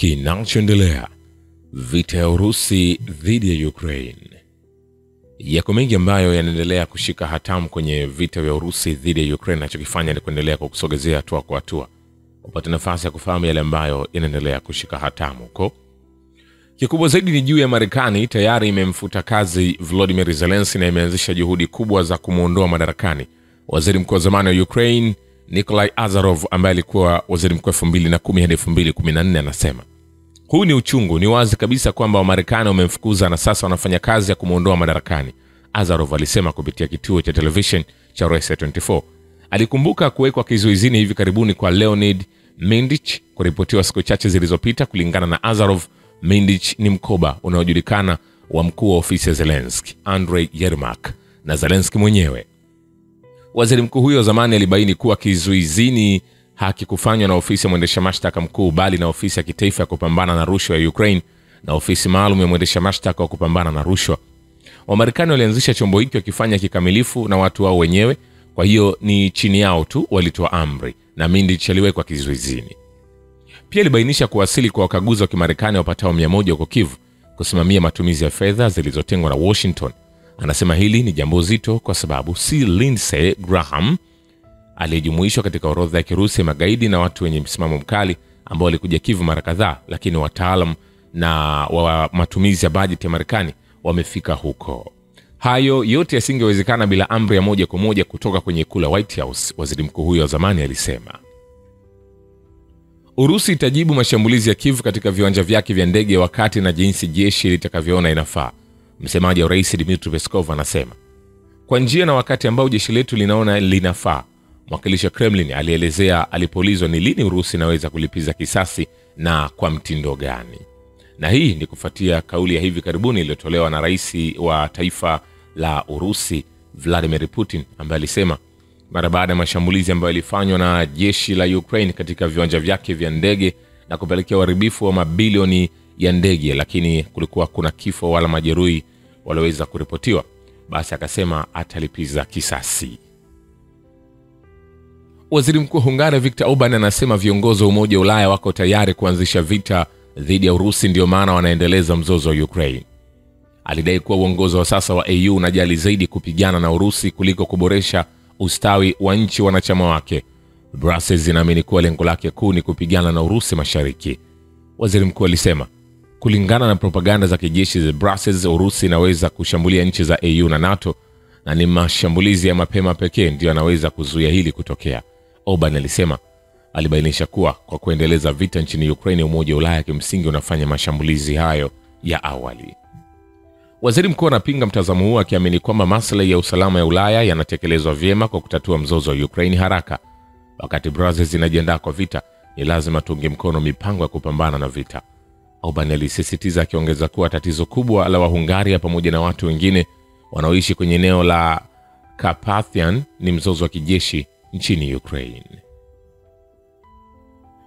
Kinachoendelea, vita ya Urusi dhidi ya Ukraine. Yako mengi ambayo yanaendelea kushika hatamu kwenye vita vya Urusi dhidi ya Ukraine, nachokifanya ni kuendelea kwa kusogezea hatua kwa hatua upate nafasi ya kufahamu yale ambayo yanaendelea kushika hatamu huko. Kikubwa zaidi ni juu ya Marekani tayari imemfuta kazi Volodymyr Zelensky na imeanzisha juhudi kubwa za kumuondoa madarakani waziri mkuu wa zamani wa Ukraine Nikolai Azarov ambaye alikuwa waziri mkuu 2010 hadi 2014. Anasema huu ni uchungu, ni wazi kabisa kwamba Wamarekani wamemfukuza na sasa wanafanya kazi ya kumuondoa madarakani, Azarov alisema kupitia kituo cha television cha Russia 24. Alikumbuka kuwekwa kizuizini hivi karibuni kwa Leonid Mindich kuripotiwa siku chache zilizopita. Kulingana na Azarov, Mindich ni mkoba unaojulikana wa mkuu wa ofisi ya Zelensky, Andrei Yermak, na Zelensky mwenyewe. Waziri mkuu huyo wa zamani alibaini kuwa kizuizini hakikufanywa na ofisi ya mwendesha mashtaka mkuu bali na ofisi ya kitaifa ya kupambana na rushwa ya Ukraine na ofisi maalum ya mwendesha mashtaka wa kupambana na rushwa. Wamarekani walianzisha chombo hiki wakifanya kikamilifu na watu wao wenyewe, kwa hiyo ni chini yao tu walitoa amri na Mindich aliwekwa kizuizini. Pia alibainisha kuwasili kwa wakaguzi wa Kimarekani wapatao 100 huko Kyiv kusimamia matumizi ya fedha zilizotengwa na Washington. Anasema hili ni jambo zito kwa sababu si Lindsey Graham aliyejumuishwa katika orodha ya Kirusi ya magaidi na watu wenye msimamo mkali ambao walikuja Kyiv mara kadhaa, lakini wataalam na wa matumizi ya bajeti ya Marekani wamefika huko. Hayo yote yasingewezekana bila amri ya moja kwa moja kutoka kwenye ikulu ya White House, waziri mkuu huyo wa zamani alisema. Urusi itajibu mashambulizi ya Kyiv katika viwanja vyake vya ndege wakati na jinsi jeshi litakavyoona inafaa, msemaji wa rais Dmitry Peskov anasema. Kwa njia na wakati ambao jeshi letu linaona linafaa, mwakilishi wa Kremlin alielezea alipoulizwa ni lini Urusi inaweza kulipiza kisasi na kwa mtindo gani. Na hii ni kufuatia kauli ya hivi karibuni iliyotolewa na rais wa taifa la Urusi Vladimir Putin, ambaye alisema mara baada ya mashambulizi ambayo yalifanywa na jeshi la Ukraine katika viwanja vyake vya ndege na kupelekea uharibifu wa mabilioni ya ndege, lakini kulikuwa kuna kifo wala majeruhi walioweza kuripotiwa, basi akasema atalipiza kisasi. Waziri mkuu wa Hungaria Viktor Orban anasema viongozi wa Umoja wa Ulaya wako tayari kuanzisha vita dhidi ya Urusi, ndio maana wanaendeleza mzozo wa Ukraine. Alidai kuwa uongozi wa sasa wa EU unajali zaidi kupigana na Urusi kuliko kuboresha ustawi wa nchi wanachama wake. Brussels inaamini kuwa lengo lake kuu ni kupigana na Urusi mashariki. Waziri mkuu alisema kulingana na propaganda za kijeshi za Brussels, Urusi inaweza kushambulia nchi za EU na NATO na ni mashambulizi ya mapema pekee ndio yanaweza kuzuia hili kutokea. Orban alisema alibainisha kuwa kwa kuendeleza vita nchini Ukraine, Umoja wa Ulaya kimsingi unafanya mashambulizi hayo ya awali. Waziri mkuu anapinga mtazamo huu akiamini kwamba maslahi ya usalama ya Ulaya yanatekelezwa vyema kwa kutatua mzozo wa Ukraine haraka. Wakati Brussels inajiandaa kwa vita, ni lazima tuunge mkono mipango ya kupambana na vita. Orban alisisitiza akiongeza kuwa tatizo kubwa la Wahungaria pamoja na watu wengine wanaoishi kwenye eneo la Carpathian ni mzozo wa kijeshi nchini Ukraine.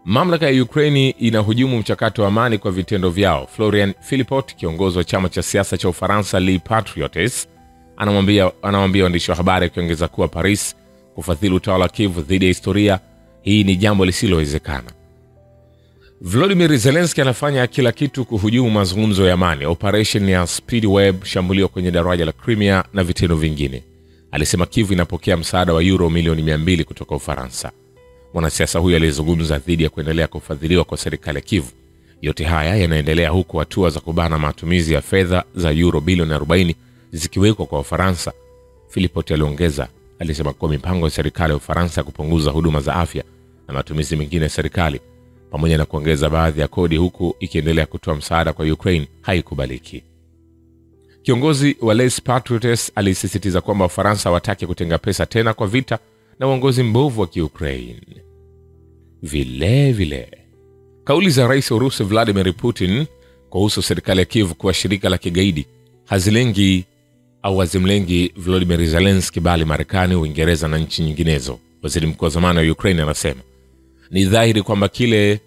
Mamlaka ya Ukraine inahujumu mchakato wa amani kwa vitendo vyao. Florian Philippot, kiongozi wa chama cha siasa cha Ufaransa Les Patriotes, anamwambia waandishi wa habari akiongeza kuwa Paris kufadhili utawala wa Kyiv dhidi ya historia hii ni jambo lisilowezekana. Volodymyr Zelensky anafanya kila kitu kuhujumu mazungumzo ya amani, operation ya Speedweb, shambulio kwenye daraja la Crimea na vitendo vingine. Alisema Kyiv inapokea msaada wa euro milioni 200 kutoka Ufaransa. Mwanasiasa huyo alizungumza dhidi ya kuendelea kufadhiliwa kwa serikali ya Kyiv. Yote haya yanaendelea huku hatua za kubana matumizi ya fedha za euro bilioni 40 zikiwekwa kwa Ufaransa. Philippot aliongeza, alisema kwa mipango ya serikali ya Ufaransa kupunguza huduma za afya na matumizi mengine ya serikali pamoja na kuongeza baadhi ya kodi huku ikiendelea kutoa msaada kwa Ukraine haikubaliki. Kiongozi wa Les Patriotes alisisitiza kwamba Ufaransa hawataki kutenga pesa tena kwa vita na uongozi mbovu wa Ukraine. Vile kauli za rais wa Urusi Vladimir Putin kuhusu serikali ya Kyiv kuwa shirika la kigaidi hazimlengi Volodymyr Zelensky bali Marekani, Uingereza na nchi nyinginezo. Waziri mkuu wa zamani wa Ukraine anasema ni dhahiri kwamba kile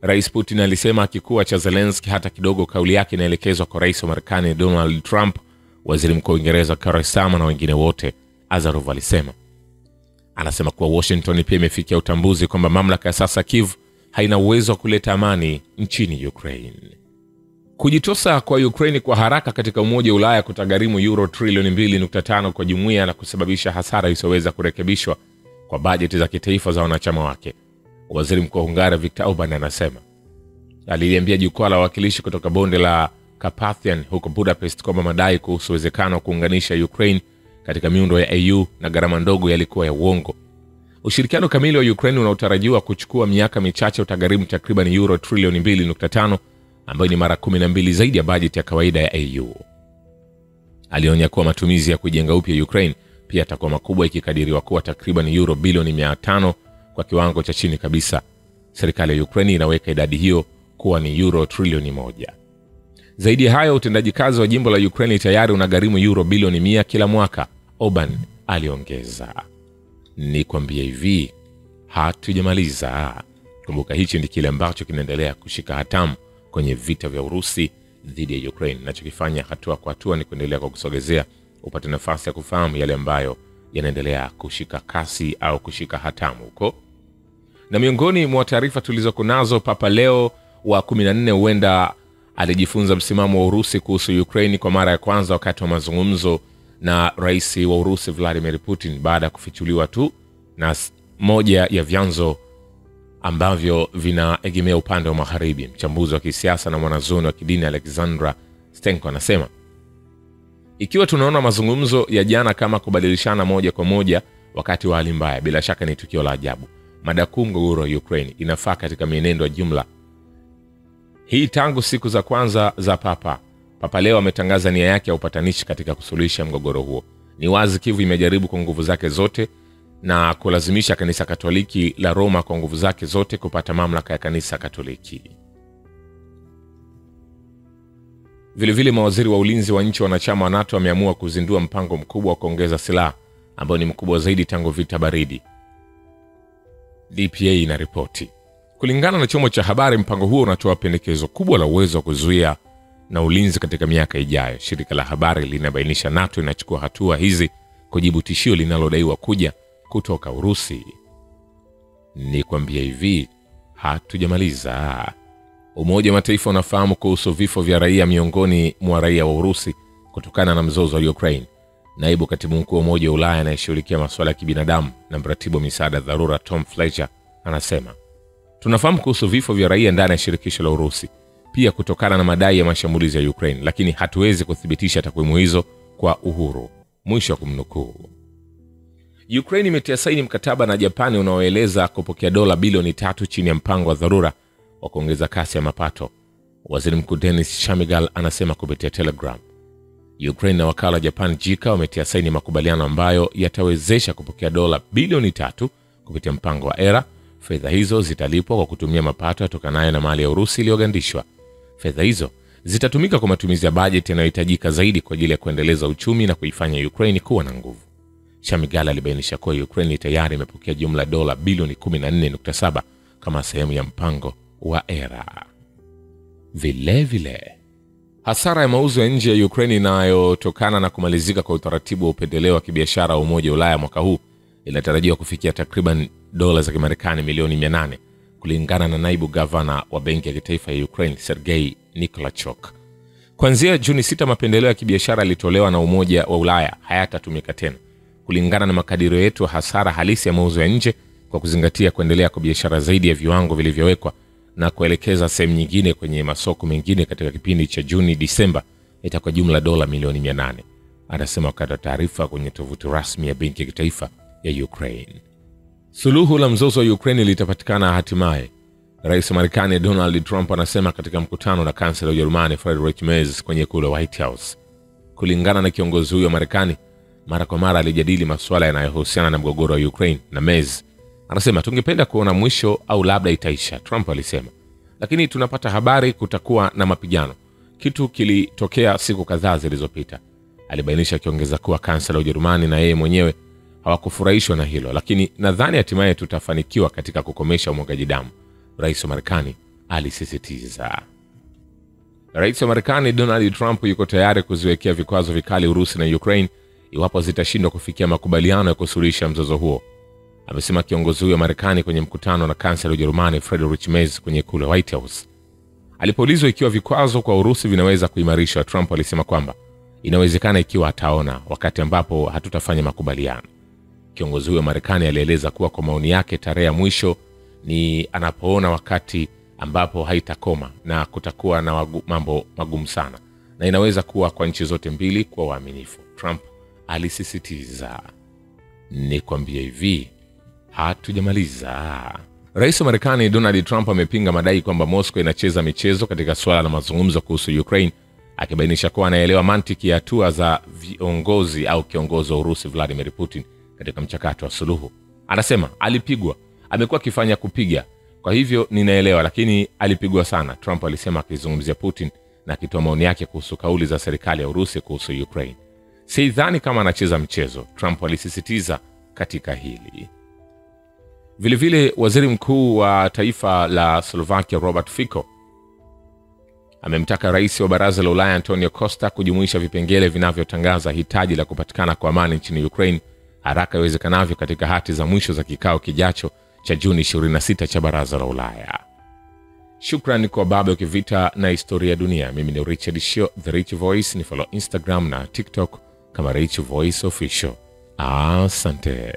rais Putin alisema hakikuwa cha Zelensky hata kidogo. Kauli yake inaelekezwa kwa rais wa Marekani Donald Trump, waziri mkuu wa Uingereza Keir Starmer na wengine wote, Azarov alisema. Anasema kuwa Washington pia imefikia utambuzi kwamba mamlaka ya sasa Kyiv haina uwezo wa kuleta amani nchini Ukraine. Kujitosa kwa Ukraine kwa haraka katika Umoja wa Ulaya kutagharimu euro trilioni 2.5 kwa jumuiya na kusababisha hasara isiyoweza kurekebishwa kwa bajeti za kitaifa za wanachama wake. Waziri Mkuu wa Hungaria Viktor Orban anasema. Aliliambia jukwaa la wawakilishi kutoka bonde la Carpathian huko Budapest kwamba madai kuhusu uwezekano wa kuunganisha Ukraine katika miundo ya EU na gharama ndogo yalikuwa ya uongo. Ushirikiano kamili wa Ukraine unaotarajiwa kuchukua miaka michache utagharimu takriban euro trilioni 2.5 ambayo ni mara 12 zaidi ya bajeti ya kawaida ya EU. Alionya kuwa matumizi ya kujenga upya Ukraine pia yatakuwa makubwa ikikadiriwa kuwa takriban euro bilioni 500 kwa kiwango cha chini kabisa. Serikali ya Ukraine inaweka idadi hiyo kuwa ni euro trilioni 1. Zaidi ya hayo, utendaji kazi wa jimbo la Ukraine tayari unagharimu euro bilioni 100 kila mwaka, Orban aliongeza. Nikwambie hivi, hatujamaliza. Kumbuka hichi ndi kile ambacho kinaendelea kushika hatamu kwenye vita vya Urusi dhidi ya Ukraine. Nachokifanya hatua kwa hatua ni kuendelea kwa kusogezea upate nafasi ya kufahamu yale ambayo yanaendelea kushika kasi au kushika hatamu huko. Na miongoni mwa taarifa tulizokunazo, Papa Leo wa 14 huenda alijifunza msimamo wa Urusi kuhusu Ukraine kwa mara ya kwanza wakati wa mazungumzo na rais wa Urusi Vladimir Putin baada ya kufichuliwa tu na moja ya vyanzo ambavyo vinaegemea upande wa magharibi. Mchambuzi wa kisiasa na mwanazuoni wa kidini Alexandra Stenko anasema, ikiwa tunaona mazungumzo ya jana kama kubadilishana moja kwa moja wakati wa hali mbaya, bila shaka ni tukio la ajabu. Mada kuu mgogoro wa Ukraine inafaa katika mienendo ya jumla. Hii tangu siku za kwanza za Papa Leo ametangaza nia yake ya upatanishi katika kusuluhisha mgogoro huo. Ni wazi Kiev imejaribu kwa nguvu zake zote na kulazimisha kanisa Katoliki la Roma kwa nguvu zake zote kupata mamlaka ya kanisa Katoliki. Vilevile mawaziri wa ulinzi wa nchi wanachama wa NATO wameamua kuzindua mpango mkubwa wa kuongeza silaha ambao ni mkubwa zaidi tangu vita baridi, DPA inaripoti. Kulingana na chombo cha habari, mpango huo unatoa pendekezo kubwa la uwezo wa kuzuia na ulinzi katika miaka ijayo. Shirika la habari linabainisha NATO inachukua hatua hizi kujibu tishio linalodaiwa kuja kutoka Urusi. Nikwambia hivi, hatujamaliza. Umoja wa Mataifa unafahamu kuhusu vifo vya raia miongoni mwa raia wa Urusi kutokana na mzozo wa Ukraine. Naibu katibu mkuu wa Umoja wa Ulaya anayeshughulikia masuala ya kibinadamu na mratibu wa misaada dharura Tom Fletcher anasema, tunafahamu kuhusu vifo vya raia ndani ya shirikisho la Urusi, pia kutokana na madai ya mashambulizi ya Ukraine, lakini hatuwezi kuthibitisha takwimu hizo kwa uhuru. Mwisho wa kumnukuu. Ukraine imetia saini mkataba na Japani unaoeleza kupokea dola bilioni 3 chini ya mpango wa dharura wa kuongeza kasi ya mapato. Waziri Mkuu Denis Shmyhal anasema kupitia Telegram. Ukraine na wakala Japan JICA wametia saini makubaliano ambayo yatawezesha kupokea dola bilioni 3 kupitia mpango wa ERA. Fedha hizo zitalipwa kwa kutumia mapato yatokanayo na mali ya Urusi iliyogandishwa. Fedha hizo zitatumika kwa matumizi ya bajeti yanayohitajika zaidi kwa ajili ya kuendeleza uchumi na kuifanya Ukraine kuwa na nguvu. Shmyhal alibainisha kuwa Ukraine tayari imepokea jumla dola bilioni 14.7 kama sehemu ya mpango wa ERA. Vilevile, hasara ya mauzo ya nje ya Ukraine inayotokana na kumalizika kwa utaratibu wa upendeleo wa kibiashara wa Umoja wa Ulaya mwaka huu inatarajiwa kufikia takriban dola za Kimarekani milioni 800, kulingana na naibu gavana wa benki ya kitaifa ya Ukraine Sergei Nikolachuk. Kuanzia Juni 6 mapendeleo ya kibiashara yalitolewa na Umoja wa Ulaya hayatatumika tena. Kulingana na makadirio yetu, hasara halisi ya mauzo ya nje kwa kuzingatia kuendelea kwa biashara zaidi ya viwango vilivyowekwa na kuelekeza sehemu nyingine kwenye masoko mengine katika kipindi cha Juni Disemba itakuwa jumla dola milioni 800, anasema wakati wa taarifa kwenye tovuti rasmi ya benki ya kitaifa ya Ukraine. Suluhu la mzozo wa Ukraine litapatikana hatimaye, Rais wa Marekani Donald Trump anasema katika mkutano na kansela wa Ujerumani Friedrich Merz kwenye ikulu ya White House. Kulingana na kiongozi huyo wa Marekani, mara kwa mara alijadili masuala yanayohusiana na mgogoro wa Ukraine na Merz anasema tungependa kuona mwisho au labda itaisha. Trump alisema, lakini tunapata habari kutakuwa na mapigano. Kitu kilitokea siku kadhaa zilizopita. Alibainisha akiongeza kuwa kansela wa Ujerumani na yeye mwenyewe hawakufurahishwa na hilo, lakini nadhani hatimaye tutafanikiwa katika kukomesha umwagaji damu, Rais wa Marekani alisisitiza. Rais wa Marekani Donald Trump yuko tayari kuziwekea vikwazo vikali Urusi na Ukraine iwapo zitashindwa kufikia makubaliano ya kusuluhisha mzozo huo. amesema kiongozi huyo wa Marekani kwenye mkutano na kansela wa Ujerumani Friedrich Merz kwenye ikulu ya White House. Alipoulizwa ikiwa vikwazo kwa Urusi vinaweza kuimarishwa, Trump alisema kwamba inawezekana ikiwa ataona wakati ambapo hatutafanya makubaliano. Kiongozi huyo wa Marekani alieleza kuwa kwa maoni yake tarehe ya mwisho ni anapoona wakati ambapo haitakoma na kutakuwa na mambo magumu sana, na inaweza kuwa kwa nchi zote mbili kwa waaminifu. Trump alisisitiza, nikwambie hivi, hatujamaliza. Rais wa Marekani Donald Trump amepinga madai kwamba Moscow inacheza michezo katika swala la mazungumzo kuhusu Ukraine, akibainisha kuwa anaelewa mantiki ya hatua za viongozi au kiongozi wa Urusi Vladimir Putin katika mchakato wa suluhu. Anasema alipigwa, amekuwa akifanya kupiga, kwa hivyo ninaelewa, lakini alipigwa sana, Trump alisema akizungumzia Putin na akitoa maoni yake kuhusu kauli za serikali ya Urusi kuhusu Ukraine. Sidhani kama anacheza mchezo, Trump alisisitiza katika hili. Vilevile waziri mkuu wa taifa la Slovakia Robert Fico amemtaka rais wa baraza la Ulaya Antonio Costa kujumuisha vipengele vinavyotangaza hitaji la kupatikana kwa amani nchini Ukraine haraka iwezekanavyo katika hati za mwisho za kikao kijacho cha Juni 26 cha baraza la Ulaya. Shukrani kwa Baba Ukivita na Historia ya Dunia. Mimi ni Richard Shio, The Rich Voice. Ni follow Instagram na TikTok kama Rich Voice Official. Asante.